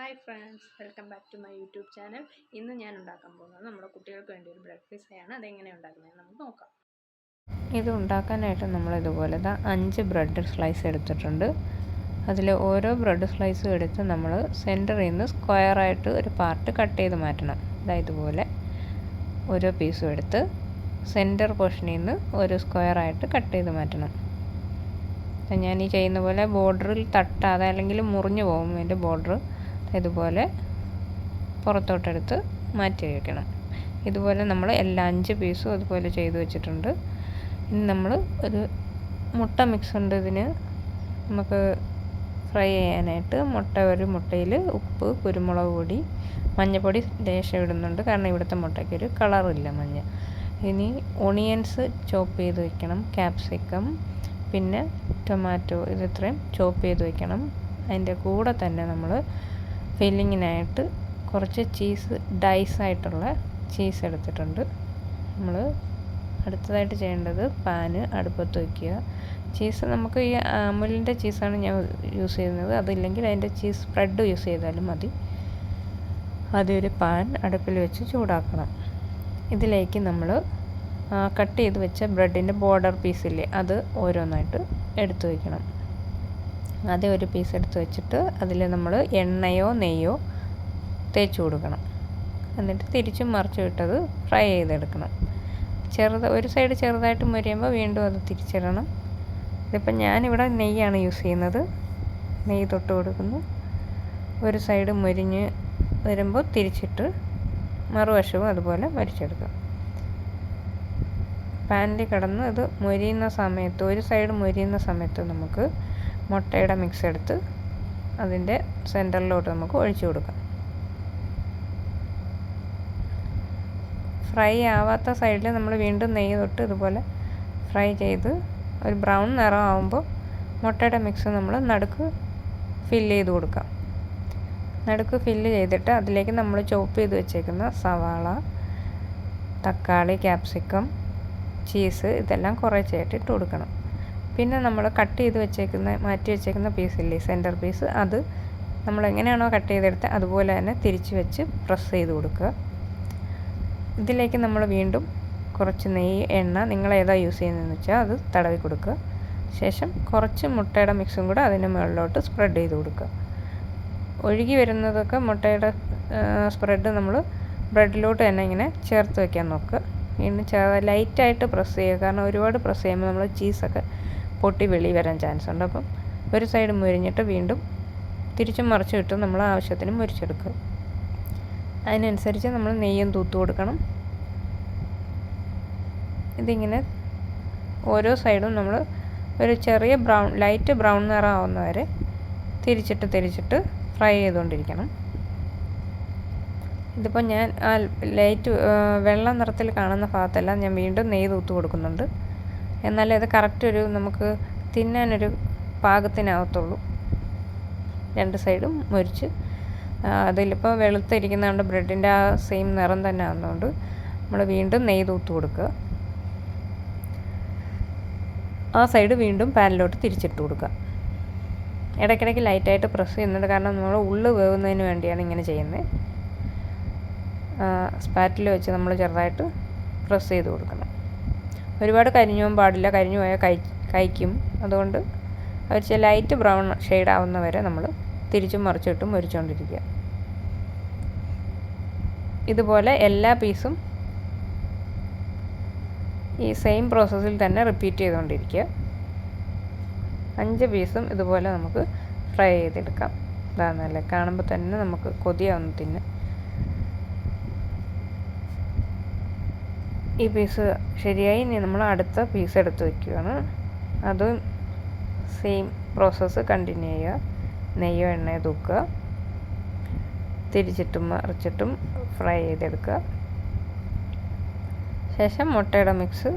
Hi friends, welcome back to my YouTube channel. ഇന്ന് ഞാൻ ഉണ്ടാക്കാൻ പോകുന്നത് നമ്മുടെ കുട്ടികൾക്ക് വേണ്ടി ഒരു ബ്രെഡ് പിസ്സയാണ്. അതെങ്ങനെ ഉണ്ടാക്കുന്നത് നമുക്ക് നോക്കാം. ഇത് ഉണ്ടാക്കാനായിട്ട് നമ്മൾ ഇതുപോലെ 5 ബ്രെഡ് സ്ലൈസ് എടുത്തിട്ടുണ്ട്. അതിൽ ഓരോ ബ്രെഡ് സ്ലൈസും എടുത്ത് നമ്മൾ സെൻറ്ററിൽ നിന്ന് സ്ക്വയറായിട്ട് ഒരു പാർട്ട് കട്ട് ചെയ്ത് മാറ്റണം. ഇതുപോലെ ഓരോ പീസും എടുത്ത് സെൻറ്റർ പോർഷനിൽ നിന്ന് ഒരു സ്ക്വയറായിട്ട് കട്ട് ചെയ്ത് മാറ്റണം. ഞാൻ ഈ ചെയ്യുന്ന പോലെ ബോർഡറിൽ തട്ടാതെ അല്ലെങ്കിൽ മുറിഞ്ഞു പോകും അതിൻ്റെ ബോർഡർ. ഇതുപോലെ പുറത്തോട്ടെടുത്ത് മാറ്റി വയ്ക്കണം. ഇതുപോലെ നമ്മൾ എല്ലാ 5 പീസും അതുപോലെ ചെയ്ത് വെച്ചിട്ടുണ്ട്. ഇനി നമ്മൾ ഒരു മുട്ട മിക്സ് ഉണ്ട്. ഇതിന് നമുക്ക് ഫ്രൈ ചെയ്യാനായിട്ട് ഒരു മുട്ടയിൽ ഉപ്പ്, കുരുമുളക് പൊടി, മഞ്ഞൾപ്പൊടി ലേശം ഇടുന്നുണ്ട്. കാരണം ഇവിടുത്തെ മുട്ടയ്ക്കൊരു കളറില്ല മഞ്ഞ. ഇനി ഒണിയൻസ് ചോപ്പ് ചെയ്ത് വയ്ക്കണം, ക്യാപ്സിക്കം, പിന്നെ ടൊമാറ്റോ, ഇത്രയും ചോപ്പ് ചെയ്ത് വയ്ക്കണം. അതിൻ്റെ കൂടെ തന്നെ നമ്മൾ ഫില്ലിങ്ങിനായിട്ട് കുറച്ച് ചീസ്, ഡൈസായിട്ടുള്ള ചീസ് എടുത്തിട്ടുണ്ട്. നമ്മൾ അടുത്തതായിട്ട് ചെയ്യേണ്ടത് പാന് അടുപ്പത്ത് വയ്ക്കുക. ചീസ് നമുക്ക് ഈ അമുലിൻ്റെ ചീസാണ് ഞാൻ യൂസ് ചെയ്യുന്നത്. അതില്ലെങ്കിൽ അതിൻ്റെ ചീസ് സ്പ്രെഡ് യൂസ് ചെയ്താലും മതി. അതൊരു പാൻ അടുപ്പിൽ വെച്ച് ചൂടാക്കണം. ഇതിലേക്ക് നമ്മൾ കട്ട് ചെയ്ത് വെച്ച ബ്രെഡിൻ്റെ ബോർഡർ പീസില്ലേ, അത് ഓരോന്നായിട്ട് എടുത്ത് വയ്ക്കണം. ആദ്യം ഒരു പീസ് എടുത്ത് വെച്ചിട്ട് അതിൽ നമ്മൾ എണ്ണയോ നെയ്യോ തേച്ച് കൊടുക്കണം. എന്നിട്ട് തിരിച്ചും മറിച്ചും ഇട്ടത് ഫ്രൈ ചെയ്തെടുക്കണം. ഒരു സൈഡ് ചെറുതായിട്ട് മുരിയുമ്പോൾ വീണ്ടും അത് തിരിച്ചിടണം. ഇതിപ്പോൾ ഞാനിവിടെ നെയ്യാണ് യൂസ് ചെയ്യുന്നത്. നെയ്യ് തൊട്ട് കൊടുക്കുന്നു. ഒരു സൈഡ് മുരിഞ്ഞ് വരുമ്പോൾ തിരിച്ചിട്ട് മറുവശവും അതുപോലെ മരിച്ചെടുക്കുക. പാനിൽ കിടന്ന് ഇത് മുരിയുന്ന സമയത്ത്, ഒരു സൈഡ് മുരിയുന്ന സമയത്ത് നമുക്ക് മുട്ടയുടെ മിക്സ് എടുത്ത് അതിൻ്റെ സെൻറ്ററിലോട്ട് നമുക്ക് ഒഴിച്ചു കൊടുക്കാം. ഫ്രൈ ആവാത്ത സൈഡിൽ നമ്മൾ വീണ്ടും നെയ്യ് തൊട്ട് ഇതുപോലെ ഫ്രൈ ചെയ്ത് ഒരു ബ്രൗൺ നിറം ആകുമ്പോൾ മുട്ടയുടെ മിക്സ് നമ്മൾ നടുക്ക് ഫില്ല് ചെയ്ത് കൊടുക്കാം. നടുക്ക് ഫില്ല് ചെയ്തിട്ട് അതിലേക്ക് നമ്മൾ ചോപ്പ് ചെയ്ത് വെച്ചേക്കുന്ന സവാള, തക്കാളി, ക്യാപ്സിക്കം, ചീസ് ഇതെല്ലാം കുറേശ്ശായിട്ട് ഇട്ട് കൊടുക്കണം. പിന്നെ നമ്മൾ കട്ട് ചെയ്ത് മാറ്റി വെച്ചേക്കുന്ന പീസില്ലേ, സെൻറ്റർ പീസ്, അത് നമ്മൾ എങ്ങനെയാണോ കട്ട് ചെയ്തെടുത്തത് അതുപോലെ തന്നെ തിരിച്ച് വെച്ച് പ്രസ് ചെയ്ത് കൊടുക്കുക. ഇതിലേക്ക് നമ്മൾ വീണ്ടും കുറച്ച് നെയ്യ്, എണ്ണ, നിങ്ങൾ ഏതാ യൂസ് ചെയ്യുന്നതെന്ന് വെച്ചാൽ അത് തടവി കൊടുക്കുക. ശേഷം കുറച്ച് മുട്ടയുടെ മിക്സും കൂടെ അതിന് മുകളിലോട്ട് സ്പ്രെഡ് ചെയ്ത് കൊടുക്കുക. ഒഴുകി വരുന്നതൊക്കെ മുട്ടയുടെ സ്പ്രെഡ് നമ്മൾ ബ്രെഡിലോട്ട് തന്നെ ഇങ്ങനെ ചേർത്ത് വയ്ക്കാൻ നോക്കുക. വീണ്ടും ലൈറ്റായിട്ട് പ്രസ് ചെയ്യുക. കാരണം ഒരുപാട് പ്രസ് ചെയ്യുമ്പോൾ നമ്മൾ ചീസൊക്കെ പൊട്ടി വെളി വരാൻ ചാൻസ് ഉണ്ട്. അപ്പം ഒരു സൈഡ് മുരിഞ്ഞിട്ട് വീണ്ടും തിരിച്ചും മറിച്ചും ഇട്ട് നമ്മൾ ആവശ്യത്തിന് മുരിച്ചെടുക്കുക. അതിനനുസരിച്ച് നമ്മൾ നെയ്യും തൂത്ത് കൊടുക്കണം. ഇതിങ്ങനെ ഓരോ സൈഡും നമ്മൾ ഒരു ചെറിയ ലൈറ്റ് ബ്രൗൺ നിറം ആവുന്നവരെ തിരിച്ചിട്ട് ഫ്രൈ ചെയ്തുകൊണ്ടിരിക്കണം. ഇതിപ്പോൾ ഞാൻ ലൈറ്റ് വെള്ള നിറത്തിൽ കാണുന്ന ഭാഗത്തെല്ലാം ഞാൻ വീണ്ടും നെയ്യ് തൂത്ത് കൊടുക്കുന്നുണ്ട്. എന്നാലേ ഇത് കറക്റ്റ് നമുക്ക് തിന്നാനൊരു പാകത്തിനാവത്തുള്ളൂ. രണ്ട് സൈഡും മുരിച്ച് അതിലിപ്പോൾ വെളുത്തിരിക്കുന്നതുകൊണ്ട് ബ്രെഡിൻ്റെ ആ സെയിം നിറം തന്നെ ആകുന്നതുകൊണ്ട് നമ്മൾ വീണ്ടും നെയ്യ് തൂത്ത് കൊടുക്കുക. ആ സൈഡ് വീണ്ടും പാനിലോട്ട് തിരിച്ചിട്ട് കൊടുക്കുക. ഇടയ്ക്കിടയ്ക്ക് ലൈറ്റായിട്ട് പ്രസ് ചെയ്യുന്നുണ്ട്. കാരണം നമ്മൾ ഉള്ളു വേവുന്നതിന് വേണ്ടിയാണ് ഇങ്ങനെ ചെയ്യുന്നത്. സ്പാറ്റിൽ വെച്ച് നമ്മൾ ചെറുതായിട്ട് പ്രസ് ചെയ്ത് കൊടുക്കണം. ഒരുപാട് കരിഞ്ഞു പോകാൻ പാടില്ല. കരിഞ്ഞു പോയാൽ കഴിക്കും. അതുകൊണ്ട് ഒരു ലൈറ്റ് ബ്രൗൺ ഷെയ്ഡ് ആവുന്ന വരെ നമ്മൾ തിരിച്ചും മറിച്ചിട്ടും മുരിച്ചുകൊണ്ടിരിക്കുക. ഇതുപോലെ എല്ലാ പീസും ഈ സെയിം പ്രോസസ്സിൽ തന്നെ റിപ്പീറ്റ് ചെയ്തുകൊണ്ടിരിക്കുക. 5 പീസും ഇതുപോലെ നമുക്ക് ഫ്രൈ ചെയ്തെടുക്കാം. ഇതാണല്ലേ, കാണുമ്പോൾ തന്നെ നമുക്ക് കൊതിയാവുന്നു തിന്നാൻ. ഈ പീസ് ശരിയായി. ഇനി നമ്മൾ അടുത്ത പീസ് എടുത്ത് വയ്ക്കുകയാണ്. അതും സെയിം പ്രോസസ്സ് കണ്ടിന്യൂ ചെയ്യുക. നെയ്യോ എണ്ണയോ തൂക്കുക, തിരിച്ചിട്ടും മറിച്ചിട്ടും ഫ്രൈ ചെയ്തെടുക്കുക. ശേഷം മുട്ടയുടെ മിക്സ്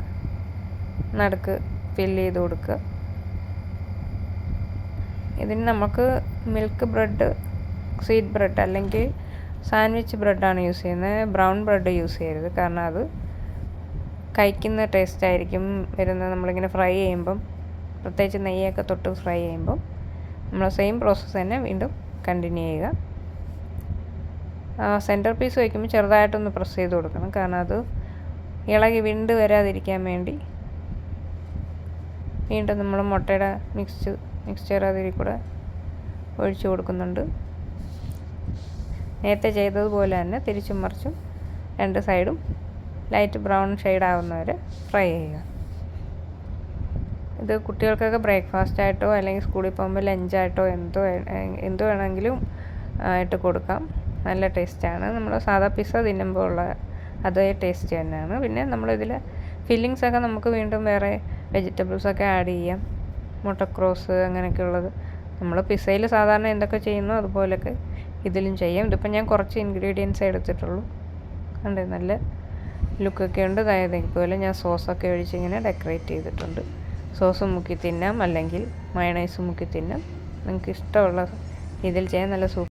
നടുക്ക് ഫില്ല് ചെയ്ത് കൊടുക്കുക. ഇതിന് നമുക്ക് മിൽക്ക് ബ്രെഡ്, സ്വീറ്റ് ബ്രെഡ് അല്ലെങ്കിൽ സാൻഡ്വിച്ച് ബ്രെഡാണ് യൂസ് ചെയ്യുന്നത്. ബ്രൗൺ ബ്രെഡ് യൂസ് ചെയ്യരുത്. കാരണം അത് കഴിക്കുന്ന ടേസ്റ്റ് ആയിരിക്കും വരുന്നത്. നമ്മളിങ്ങനെ ഫ്രൈ ചെയ്യുമ്പം, പ്രത്യേകിച്ച് നെയ്യൊക്കെ തൊട്ട് ഫ്രൈ ചെയ്യുമ്പം നമ്മൾ സെയിം പ്രോസസ്സ് തന്നെ വീണ്ടും കണ്ടിന്യൂ ചെയ്യുക. സെൻറ്റർ പീസ് വയ്ക്കുമ്പോൾ ചെറുതായിട്ടൊന്ന് പ്രസ് ചെയ്ത് കൊടുക്കണം, കാരണം അത് ഇളകി വിണ്ട് വരാതിരിക്കാൻ വേണ്ടി. വീണ്ടും നമ്മൾ മുട്ടയുടെ മിക്സ്ചർ അതിൽ കൂടെ ഒഴിച്ചു കൊടുക്കുന്നുണ്ട്. നേരത്തെ ചെയ്തതുപോലെ തന്നെ തിരിച്ചും മറിച്ചും 2 സൈഡും ലൈറ്റ് ബ്രൗൺ ഷെയ്ഡ് ആവുന്നവരെ ഫ്രൈ ചെയ്യുക. ഇത് കുട്ടികൾക്കൊക്കെ ബ്രേക്ക്ഫാസ്റ്റ് ആയിട്ടോ അല്ലെങ്കിൽ സ്കൂളിൽ പോകുമ്പോൾ ലഞ്ചായിട്ടോ എന്ത് വേണമെങ്കിലും ആയിട്ട് കൊടുക്കാം. നല്ല ടേസ്റ്റാണ്. നമ്മൾ സാധാ പിസ്സ തിന്നുമ്പോൾ ഉള്ള അതേ ടേസ്റ്റ് തന്നെയാണ്. പിന്നെ നമ്മളിതിൽ ഫില്ലിങ്സൊക്കെ നമുക്ക് വീണ്ടും വേറെ വെജിറ്റബിൾസൊക്കെ ആഡ് ചെയ്യാം. മുട്ടക്രോസ് അങ്ങനെയൊക്കെയുള്ളത് നമ്മൾ പിസ്സയിൽ സാധാരണ എന്തൊക്കെ ചെയ്യുന്നു അതുപോലൊക്കെ ഇതിലും ചെയ്യാം. ഇതിപ്പോൾ ഞാൻ കുറച്ച് ഇൻഗ്രീഡിയൻസ് എടുത്തിട്ടുള്ളൂ. കണ്ടേ, നല്ല ലുക്കൊക്കെ ഉണ്ട്. അതായത് ഇതുപോലെ ഞാൻ സോസൊക്കെ ഒഴിച്ചിങ്ങനെ ഡെക്കറേറ്റ് ചെയ്തിട്ടുണ്ട്. സോസ് മുക്കി തിന്നാം, അല്ലെങ്കിൽ മയണൈസ് മുക്കി തിന്നാം. നിങ്ങൾക്ക് ഇഷ്ടമുള്ള ഇതിൽ ചെയ്യാൻ നല്ല